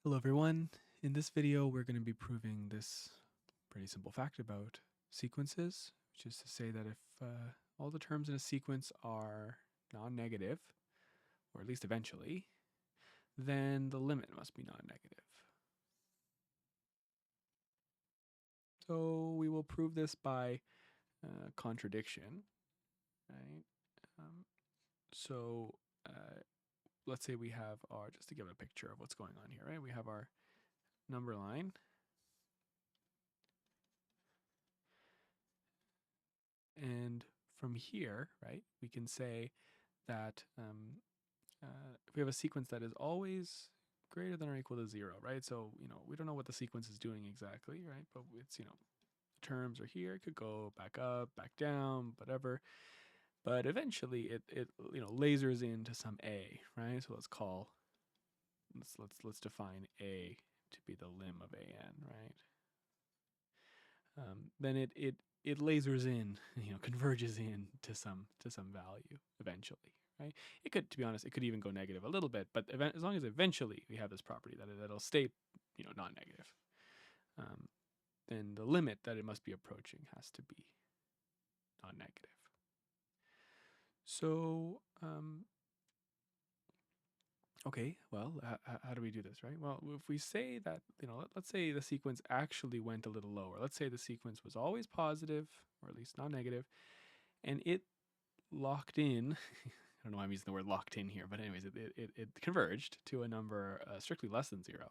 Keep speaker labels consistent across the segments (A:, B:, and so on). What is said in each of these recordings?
A: Hello everyone. In this video we're going to be proving this pretty simple fact about sequences, which is to say that if all the terms in a sequence are non-negative, or at least eventually, then the limit must be non-negative. So we will prove this by contradiction, right? So let's say we have our, just to give a picture of what's going on here, right? We have our number line, and from here, right, we can say that if we have a sequence that is always greater than or equal to 0, right? So, we don't know what the sequence is doing exactly, right? But it's, the terms are here. It could go back up, back down, whatever. But eventually it lasers into some A, right? So let's define A to be the lim of AN, right? Then it lasers in, converges in to some value eventually, right? It could, to be honest, it could even go negative a little bit, but as long as eventually we have this property that it'll stay, non-negative, then the limit that it must be approaching has to be non-negative. So, okay, well, how do we do this, right? Well, if we say that, let's say the sequence actually went a little lower. Let's say the sequence was always positive, or at least non-negative, and it locked in, I don't know why I'm using the word locked in here, but anyways, it converged to a number strictly less than 0.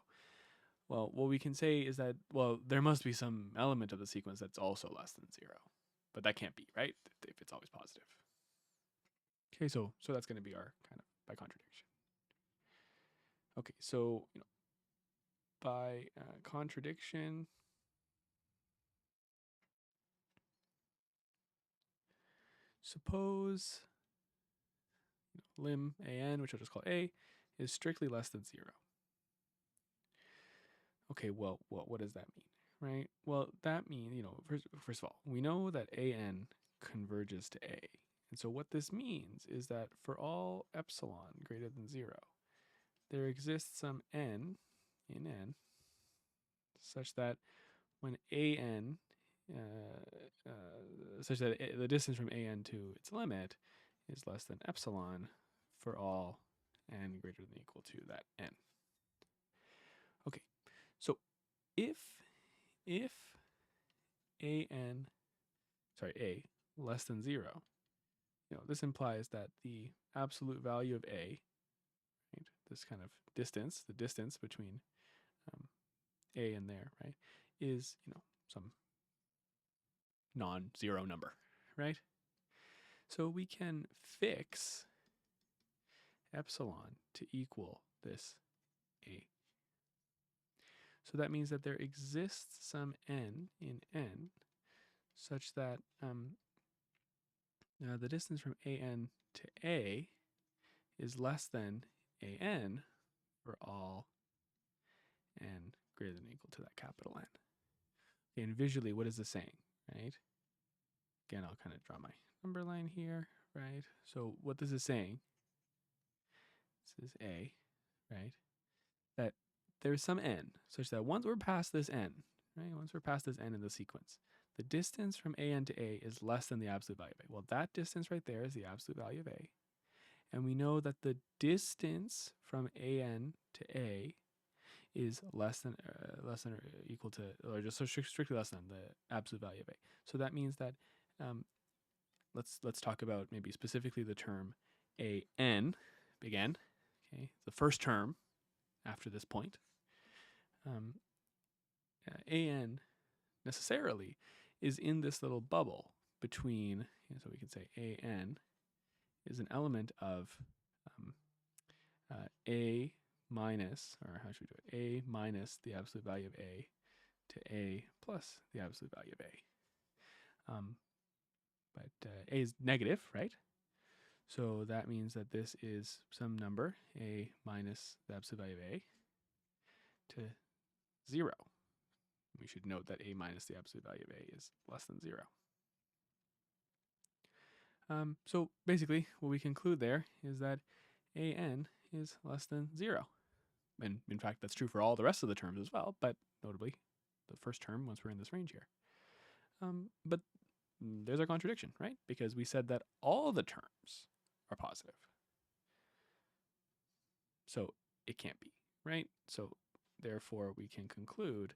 A: Well, what we can say is that, well, there must be some element of the sequence that's also less than 0. But that can't be, right? If it's always positive. Okay, so that's going to be our kind of by contradiction. Okay, so, by contradiction, suppose lim AN, which I'll just call A, is strictly less than 0. Okay, well, what does that mean, right? Well, that means, first of all, we know that AN converges to A. And so what this means is that for all epsilon greater than 0, there exists some n in n such that when AN, such that the distance from AN to its limit is less than epsilon for all n greater than or equal to that n. Okay, so if A less than 0, this implies that the absolute value of A, right, this kind of distance, the distance between A and there, right, is, some non-zero number, right? So we can fix epsilon to equal this A. So that means that there exists some n in n such that the distance from AN to A is less than AN for all n greater than or equal to that capital N. Okay, and visually, what is this saying, right? Again, I'll kind of draw my number line here, right? So what this is saying, this is A, right? That there's some n such that once we're past this n, right? Once we're past this n in the sequence, the distance from AN to A is less than the absolute value of A. Well, that distance right there is the absolute value of A. And we know that the distance from AN to A is less than or equal to, or just so strictly less than the absolute value of A. So that means that let's talk about maybe specifically the term AN, big N, okay, the first term after this point. AN necessarily is in this little bubble between, so we can say AN is an element of A minus, or how should we do it? A minus the absolute value of A to A plus the absolute value of A. But A is negative, right? So that means that this is some number, A minus the absolute value of A, to 0. We should note that A minus the absolute value of A is less than 0. So basically, what we conclude there is that AN is less than 0. And in fact, that's true for all the rest of the terms as well, but notably the first term once we're in this range here. But there's our contradiction, right? Because we said that all the terms are positive. So it can't be, right? So therefore, we can conclude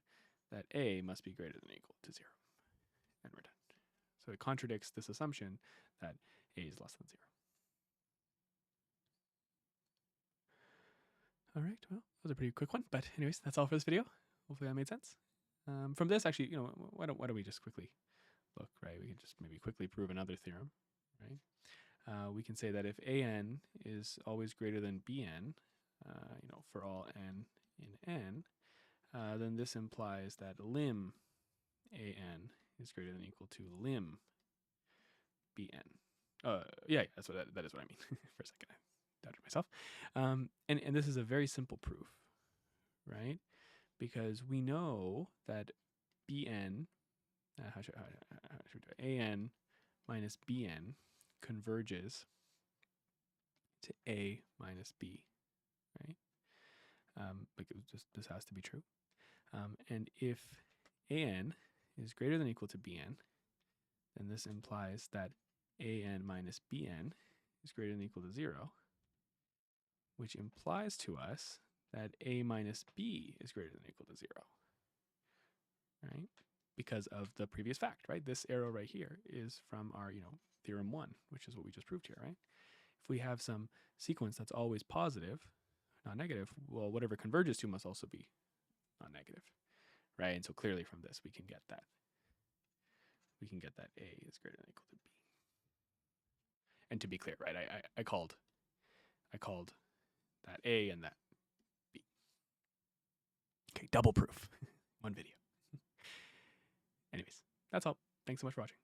A: that a must be greater than or equal to 0. And we're done. So it contradicts this assumption that a is less than 0. All right, well, that was a pretty quick one. But anyways, that's all for this video. Hopefully that made sense. From this, actually, why don't we just quickly look, right? We can just maybe quickly prove another theorem, right? We can say that if an is always greater than bn, for all n in n, then this implies that lim an is greater than or equal to lim bn. Yeah, that's what that is what I mean. For a second, I doubted myself. And this is a very simple proof, right? Because we know that bn, how should we do it? An minus bn converges to a minus b, right? Like this has to be true. And if an is greater than or equal to bn, then this implies that an minus bn is greater than or equal to 0, which implies to us that a minus b is greater than or equal to 0, right? Because of the previous fact, right? This arrow right here is from our, theorem 1, which is what we just proved here, right? If we have some sequence that's always positive, not negative, well, whatever converges to must also be not negative, right? And so clearly from this, we can get that. We can get that a is greater than or equal to b. And to be clear, right, I called that a and that b. Okay, double proof. One video. Anyways, that's all. Thanks so much for watching.